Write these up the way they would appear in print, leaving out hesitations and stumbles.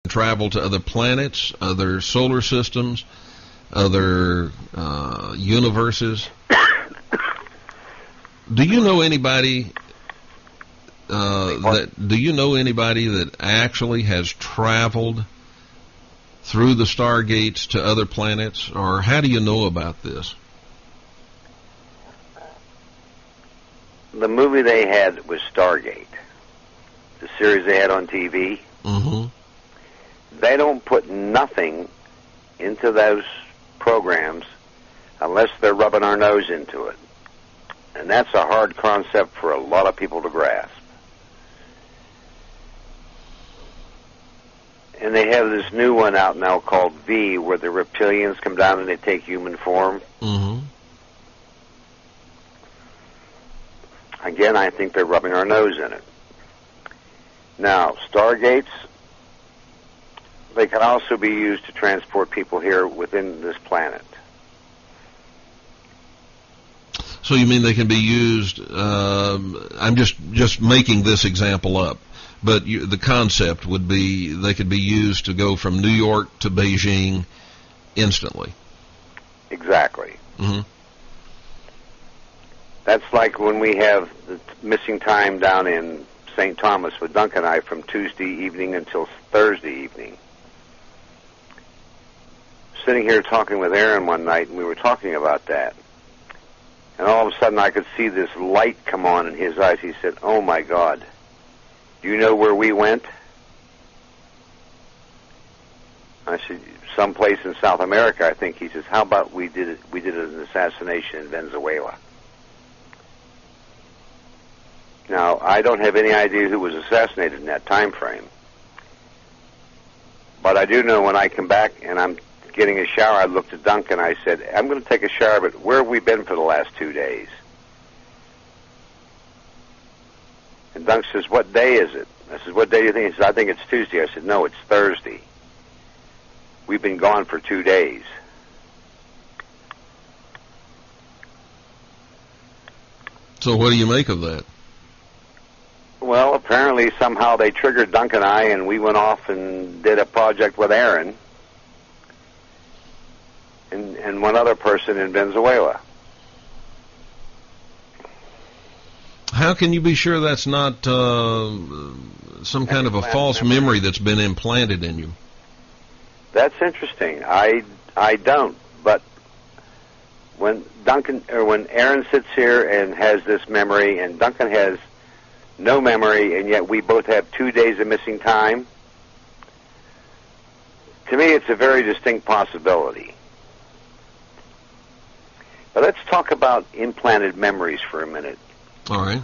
travel to other planets, other solar systems, other universes. Do you know anybody that actually has traveled through the stargates to other planets, or how do you know about this? The movie they had was Stargate, the series they had on TV. Mm-hmm. They don't put nothing into those programs unless they're rubbing our nose into it. And that's a hard concept for a lot of people to grasp. And they have this new one out now called V, where the reptilians come down and they take human form. Mm-hmm. Again, I think they're rubbing our nose in it. Now, Stargates, they can also be used to transport people here within this planet. So you mean they can be used, I'm just making this example up, but the concept would be they could be used to go from New York to Beijing instantly. Exactly. Mm-hmm. That's like when we have the missing time down in St. Thomas with Duncan and I from Tuesday evening until Thursday evening. Sitting here talking with Aaron one night, and we were talking about that. And all of a sudden I could see this light come on in his eyes. He said, "Oh my God, do you know where we went?" I said, "Someplace in South America, I think." He says, "How about we did an assassination in Venezuela?" Now, I don't have any idea who was assassinated in that time frame. But I do know when I come back and I'm getting a shower, I looked at Duncan, I said, "I'm going to take a shower, but where have we been for the last 2 days?" And Duncan says, "What day is it?" I said, "What day do you think?" He said, "I think it's Tuesday." I said, "No, it's Thursday. We've been gone for 2 days." So what do you make of that? Well, apparently somehow they triggered Duncan and I, and we went off and did a project with Aaron and one other person in Venezuela. How can you be sure that's not some kind of a false memory that's been implanted in you? That's interesting. I don't. But when Aaron sits here and has this memory, and Duncan has no memory, and yet we both have 2 days of missing time, to me it's a very distinct possibility. But let's talk about implanted memories for a minute. All right.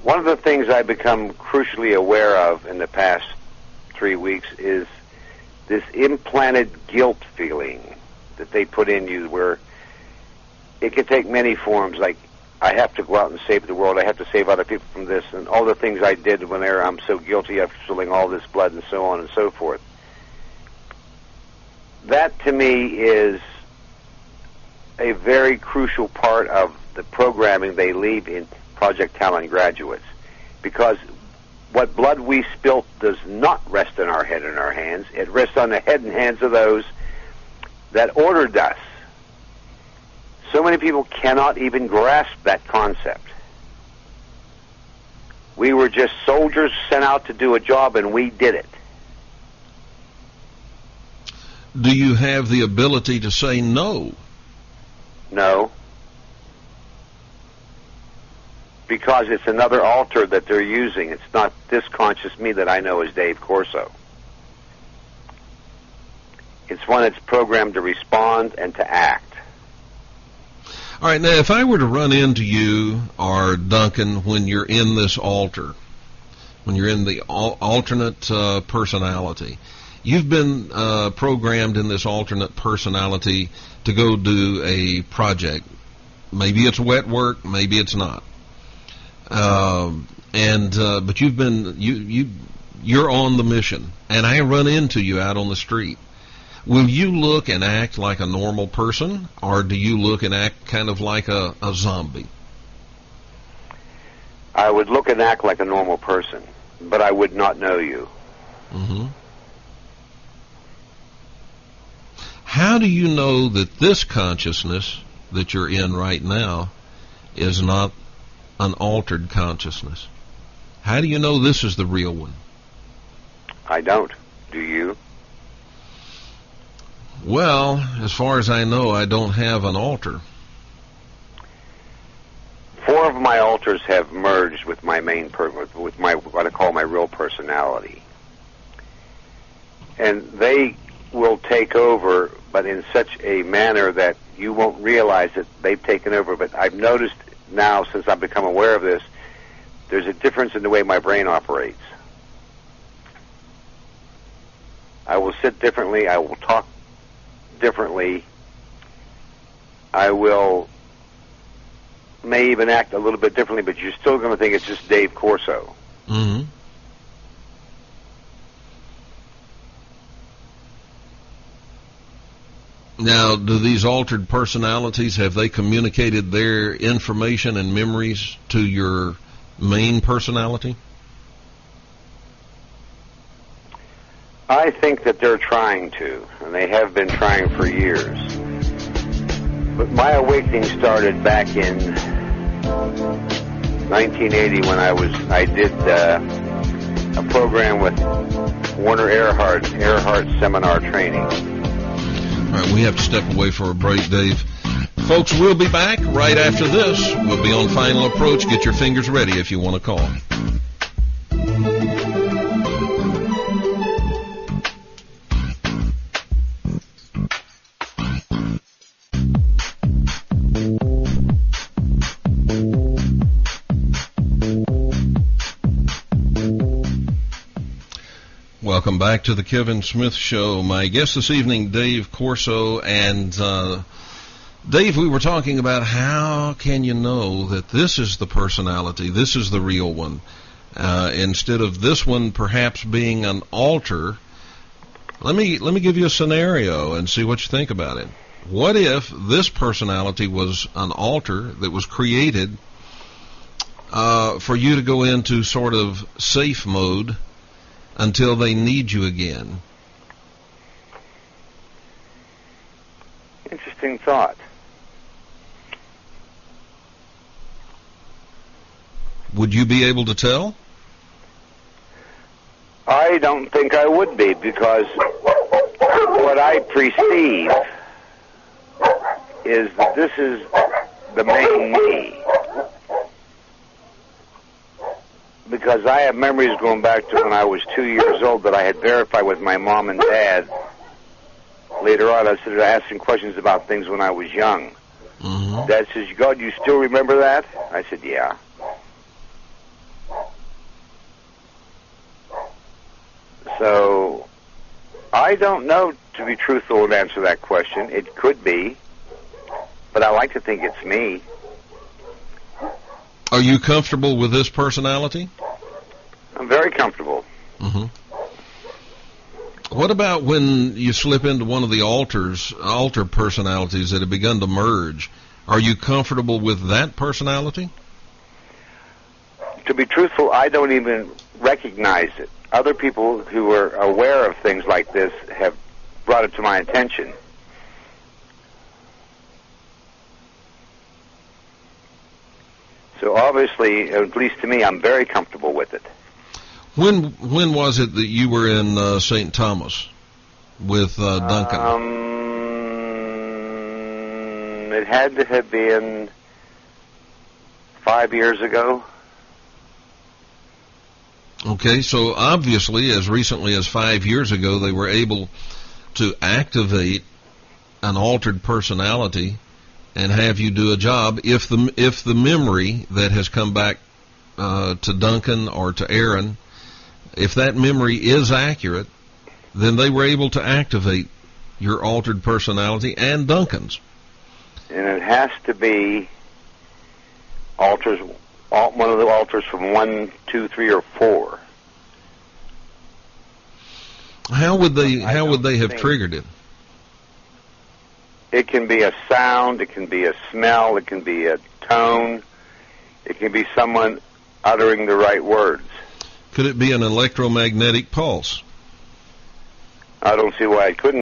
One of the things I've become crucially aware of in the past 3 weeks is this implanted guilt feeling that they put in you, where it can take many forms, like I have to go out and save the world, I have to save other people from this, and all the things I did when I'm so guilty of spilling all this blood and so on and so forth. That, to me, is a very crucial part of the programming they leave in Project Camelot graduates, because what blood we spilt does not rest in our head and our hands. It rests on the head and hands of those that ordered us. So many people cannot even grasp that concept. We were just soldiers sent out to do a job, and we did it. Do you have the ability to say no? No. Because it's another alter that they're using. It's not this conscious me that I know as Dave Corso. It's one that's programmed to respond and to act. All right, now if I were to run into you or Duncan when you're in this alter, when you're in the alternate personality, you've been programmed in this alternate personality to go do a project. Maybe it's wet work, maybe it's not. But you're on the mission, and I run into you out on the street. Will you look and act like a normal person, or do you look and act kind of like a zombie? I would look and act like a normal person, but I would not know you. Mm-hmm. How do you know that this consciousness that you're in right now is not an altered consciousness? How do you know this is the real one? I don't. Do you? Well, as far as I know, I don't have an alter. 4 of my alters have merged with my with my what I call my real personality, and they will take over, but in such a manner that you won't realize that they've taken over. But I've noticed now, since I've become aware of this, there's a difference in the way my brain operates. I will sit differently. I will talk differently. I will may even act a little bit differently, but you're still going to think it's just Dave Corso. Mm-hmm. Now, do these altered personalities, have they communicated their information and memories to your main personality? I think that they're trying to, and they have been trying for years. But my awakening started back in 1980 when I did a program with Werner Erhardt's seminar training. All right, we have to step away for a break, Dave. Folks, we'll be back right after this. We'll be on Final Approach. Get your fingers ready if you want to call. Welcome back to the Kevin Smith Show. My guest this evening, Dave Corso. And Dave, we were talking about how can you know that this is the personality, this is the real one, instead of this one perhaps being an alter. Let me give you a scenario and see what you think about it. What if this personality was an alter that was created for you to go into sort of safe mode until they need you again? Interesting thought. Would you be able to tell? I don't think I would be, because what I perceive is that this is the main me. Because I have memories going back to when I was 2 years old that I had verified with my mom and dad. Later on, I started asking questions about things when I was young. Mm-hmm. Dad says, God, you still remember that? I said, yeah. So, I don't know, to be truthful, to answer that question. It could be, but I like to think it's me. Are you comfortable with this personality? I'm very comfortable. Mm-hmm. What about when you slip into one of the alter personalities that have begun to merge? Are you comfortable with that personality? To be truthful, I don't even recognize it. Other people who are aware of things like this have brought it to my attention. So obviously, at least to me, I'm very comfortable with it. When was it that you were in St. Thomas with Duncan? It had to have been 5 years ago. Okay, so obviously, as recently as 5 years ago, they were able to activate an altered personality and have you do a job. If the memory that has come back to Duncan or to Aaron, if that memory is accurate, then they were able to activate your altered personality and Duncan's. And it has to be alters, one of the alters from 1, 2, 3, or 4. How would they have triggered it? It can be a sound, it can be a smell, it can be a tone, it can be someone uttering the right words. Could it be an electromagnetic pulse? I don't see why it couldn't.